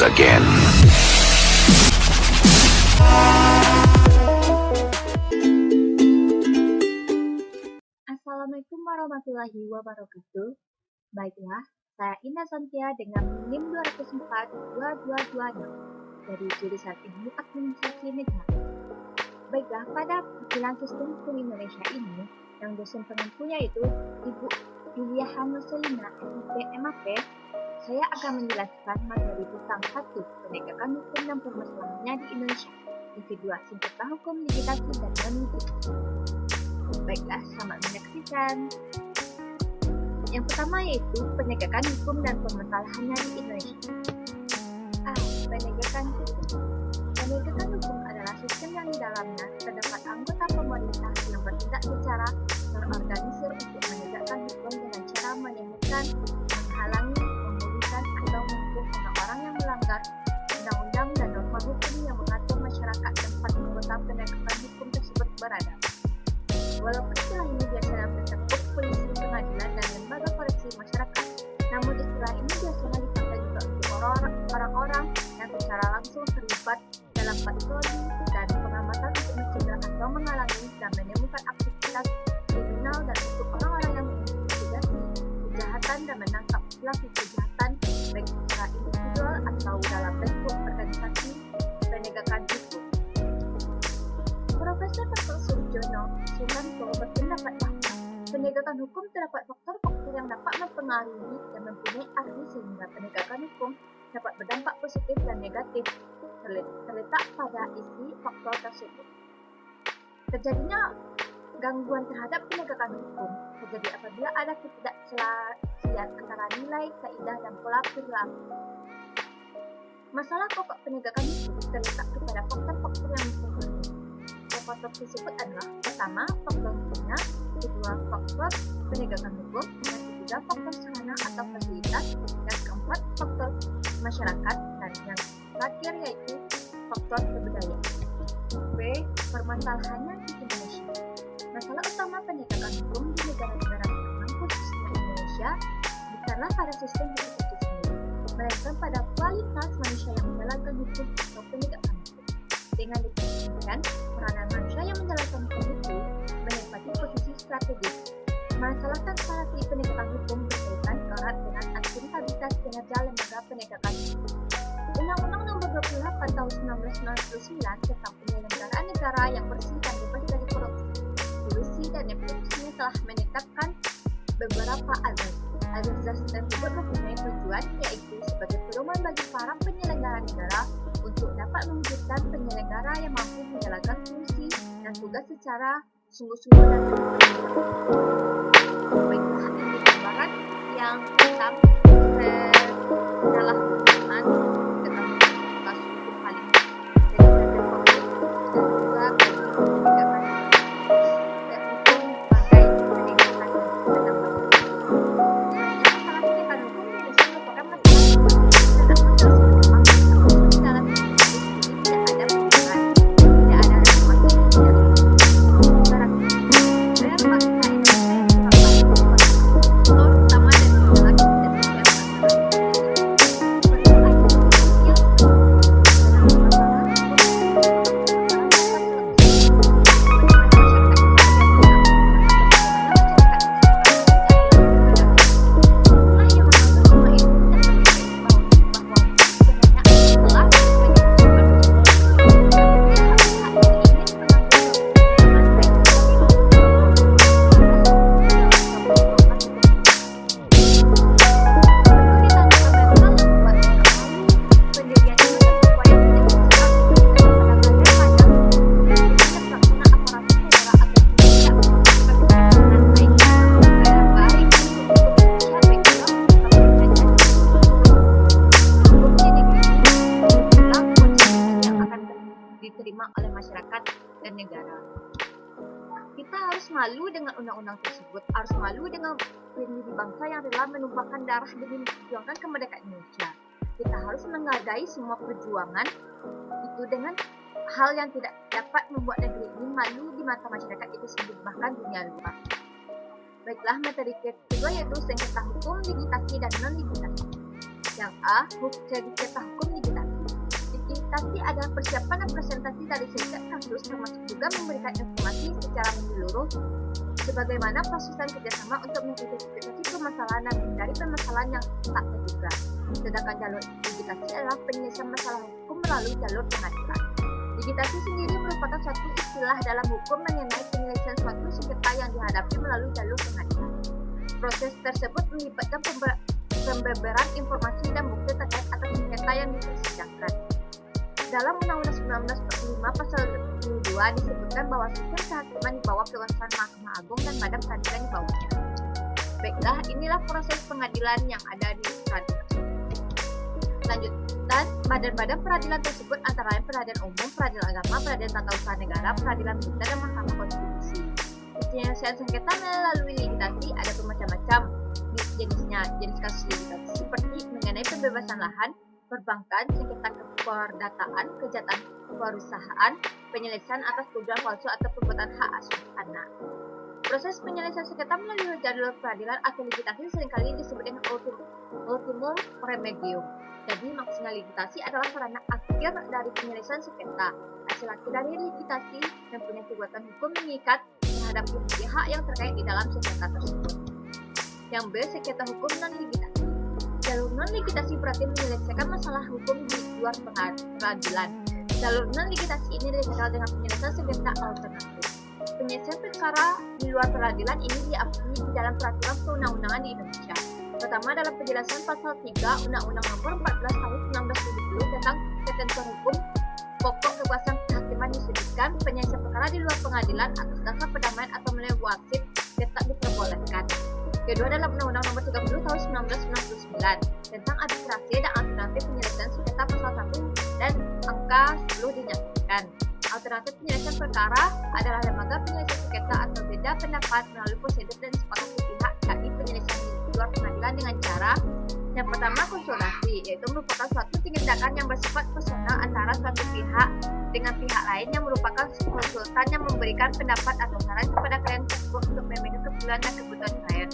once again. Assalamualaikum warahmatullahi wabarakatuh. Baiklah, saya Indah Santia dengan NIM 2042226 dari jurusan Ilmu Administrasi Negara. Baiklah, pada perkuliahan sistem hukum Indonesia ini, yang dosen pengampunya itu Ibu Yulia Hanusselina, SIP MAP, saya akan menjelaskan materi tentang 1. Penegakan hukum dan permasalahannya di Indonesia. Yang kedua, sengketa hukum, digitasi dan non-digitasi. Baiklah, selamat menyaksikan. Yang pertama yaitu penegakan hukum dan permasalahannya di Indonesia. Penegakan hukum. Penegakan hukum adalah sistem yang di dalamnya terdapat anggota pemerintah yang bertindak secara terorganisir untuk menegakkan hukum dengan cara menemukan, menghalangi, memulihkan atau menghukum orang-orang yang melanggar undang-undang dan norma hukum yang mengatur masyarakat tempat anggota penegakan hukum tersebut berada. Walaupun istilah ini biasanya mencakup polisi, pengadilan, dan lembaga koreksi masyarakat, namun istilah ini biasanya dipakai juga untuk orang-orang yang secara langsung terlibat dalam patroli dan pengamatan untuk mencegah atau menghalangi dan menemukan aktivitas kriminal, dan untuk orang-orang yang menginvestigasi kejahatan dan menangkap pelaku kejahatan baik secara individual atau dalam bentuk organisasi penegakan hukum. Profesor Dr. Surjono Sumanto berpendapat bahwa penegakan hukum terdapat faktor-faktor yang dapat mempengaruhi dan mempunyai arti sehingga penegakan hukum dapat berdampak positif dan negatif terletak pada isi faktor tersebut. Terjadinya gangguan terhadap penegakan hukum terjadi apabila ada ketidakselasian antara nilai, kaidah, dan pola perilaku. Masalah pokok penegakan hukum terletak kepada faktor-faktor yang mempengaruhi. Faktor tersebut adalah: pertama, faktor hukumnya; kedua, faktor penegakan hukum; yang ketiga, faktor sarana atau fasilitas; yang keempat, faktor masyarakat; dan yang terakhir yaitu faktor kebudayaan. B. Permasalahannya di Indonesia. Masalah utama penegakan hukum di negara-negara berkembang khususnya Indonesia bukanlah pada sistem hukum itu sendiri, melainkan pada kualitas manusia yang menjalankan hukum atau penegakan hukum. Dengan demikian, peranan manusia yang menjalankan hukum itu menempati posisi strategis. Masalah transparansi penegakan hukum berkaitan erat dengan akuntabilitas kinerja lembaga penegakan hukum. Undang-Undang Nomor 28 Tahun 1999 tentang Penyelenggaraan Negara yang Bersih dan Bebas dari Korupsi, Kolusi dan Nepotisme telah menetapkan beberapa azas. Azas tersebut mempunyai tujuan yaitu sebagai pedoman bagi para penyelenggara negara untuk dapat mewujudkan penyelenggara yang mampu menjalankan fungsi dan tugas secara sungguh-sungguh dan baiklah, ini gambaran yang tentang penyalahgunaan dengan kasus hukum paling jadi dan juga penegakan dan hukum sebagai penegakan dalam oleh masyarakat dan negara. Kita harus malu dengan undang-undang tersebut, harus malu dengan pendiri bangsa yang rela menumpahkan darah demi memperjuangkan kemerdekaan Indonesia. Kita harus menghargai semua perjuangan itu dengan hal yang tidak dapat membuat negeri ini malu di mata masyarakat itu sendiri, bahkan dunia luar. Baiklah, materi kedua yaitu sengketa hukum, digitasi dan non-digitasi. Yang A, sengketa hukum digitasi. Legitasi adalah persiapan dan presentasi dari setiap kasus, termasuk juga memberikan informasi secara menyeluruh sebagaimana proses dan kerjasama untuk mengidentifikasi permasalahan dan menghindari permasalahan yang tak terduga. Sedangkan jalur legitasi adalah penyelesaian masalah hukum melalui jalur pengadilan. Legitasi sendiri merupakan suatu istilah dalam hukum mengenai penyelesaian suatu sengketa yang dihadapi melalui jalur pengadilan. Proses tersebut melibatkan pembeberan informasi dan bukti terkait atas sengketa yang dipersidangkan. Dalam Undang-Undang 1945 Pasal 2 disebutkan bahwa sistem kehakiman di bawah kekuasaan Mahkamah Agung dan Badan Peradilan di bawahnya. Baiklah, inilah proses pengadilan yang ada di peradilan. Lanjutan, badan-badan peradilan tersebut antara lain Peradilan Umum, Peradilan Agama, Peradilan Tata Usaha Negara, Peradilan Militer, dan Mahkamah Konstitusi. Penyelesaian sengketa melalui legitasi ada bermacam-macam jenisnya. Jenis kasus legitasi seperti mengenai pembebasan lahan, perbankan, sengketa keperdataan, kejahatan perusahaan, penyelesaian atas tuduhan palsu atau perbuatan hak asuh anak. Proses penyelesaian sengketa melalui jalur peradilan atau legitasi seringkali disebut dengan ultimum remedium. Jadi maksimal legitasi adalah sarana akhir dari penyelesaian sengketa. Hasil akhir dari legitasi mempunyai kekuatan hukum mengikat terhadap pihak yang terkait di dalam sengketa tersebut. Yang B, sengketa hukum non-legitasi. Jalur non-legitasi berarti menyelesaikan masalah hukum di luar peradilan. Jalur non-legitasi ini dikenal dengan penyelesaian sengketa alternatif. Penyelesaian perkara di luar peradilan ini diakui di dalam peraturan perundang-undangan di Indonesia. Pertama, dalam penjelasan pasal 3 Undang-Undang Nomor 14 Tahun 1970 tentang ketentuan hukum pokok kekuasaan kehakiman disebutkan penyelesaian perkara di luar pengadilan atas dasar perdamaian atau melalui wasit tetap diperbolehkan. Kedua, dalam Undang-Undang Nomor 30 Tahun 1999 tentang arbitrasi dan alternatif penyelesaian sengketa pasal 1 dan angka 10 dinyatakan. Alternatif penyelesaian perkara adalah lembaga penyelesaian sengketa atau beda pendapat melalui prosedur dan disepakati pihak yakni penyelesaian di luar pengadilan dengan cara yang pertama konsultasi, yaitu merupakan suatu tindakan yang bersifat personal antara suatu pihak dengan pihak lain yang merupakan konsultan yang memberikan pendapat atau saran kepada klien tersebut untuk memenuhi keperluan dan kebutuhan klien.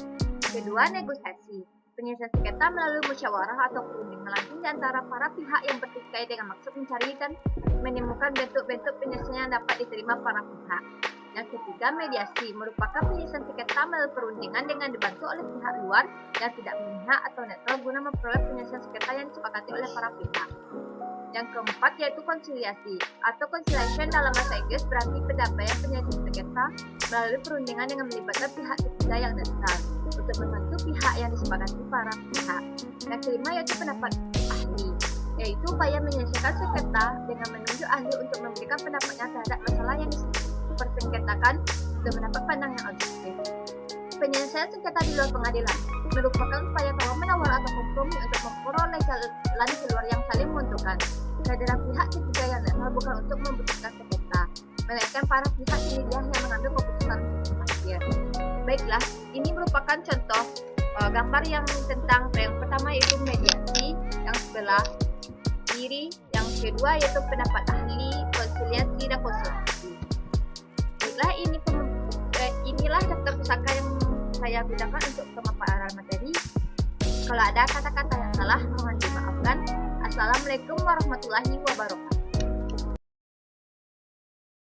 Kedua, negosiasi. Penyelesaian sengketa melalui musyawarah atau perundingan langsung di antara para pihak yang bertikai dengan maksud mencari dan menemukan bentuk-bentuk penyelesaian yang dapat diterima para pihak. Yang ketiga, mediasi. Merupakan penyelesaian sengketa melalui perundingan dengan dibantu oleh pihak luar yang tidak memihak atau netral guna memperoleh penyelesaian sengketa yang disepakati oleh para pihak. Yang keempat yaitu konsiliasi atau conciliation dalam bahasa Inggris berarti pendamaian penyelesaian sengketa melalui perundingan dengan melibatkan pihak ketiga yang netral untuk membantu pihak yang disepakati para pihak. Yang kelima yaitu pendapat ahli, yaitu upaya menyelesaikan sengketa dengan menunjuk ahli untuk memberikan pendapatnya terhadap masalah yang dipersengketakan untuk mendapat pandang yang objektif. Penyelesaian sengketa di luar pengadilan merupakan upaya tawar-menawar atau kompromi untuk memperoleh jalan keluar yang saling menguntungkan. Kehadiran pihak ketiga yang netral bukan untuk memutuskan sengketa, melainkan para pihak yang mengambil keputusan akhir. Baiklah, ini merupakan contoh gambar yang tentang yang pertama yaitu mediasi, yang sebelah kiri, yang kedua yaitu pendapat ahli, konsiliasi dan konsultasi. Baiklah, inilah daftar pusaka yang saya gunakan untuk pemaparan materi. Kalau ada kata-kata yang salah, mohon dimaafkan. Assalamualaikum warahmatullahi wabarakatuh.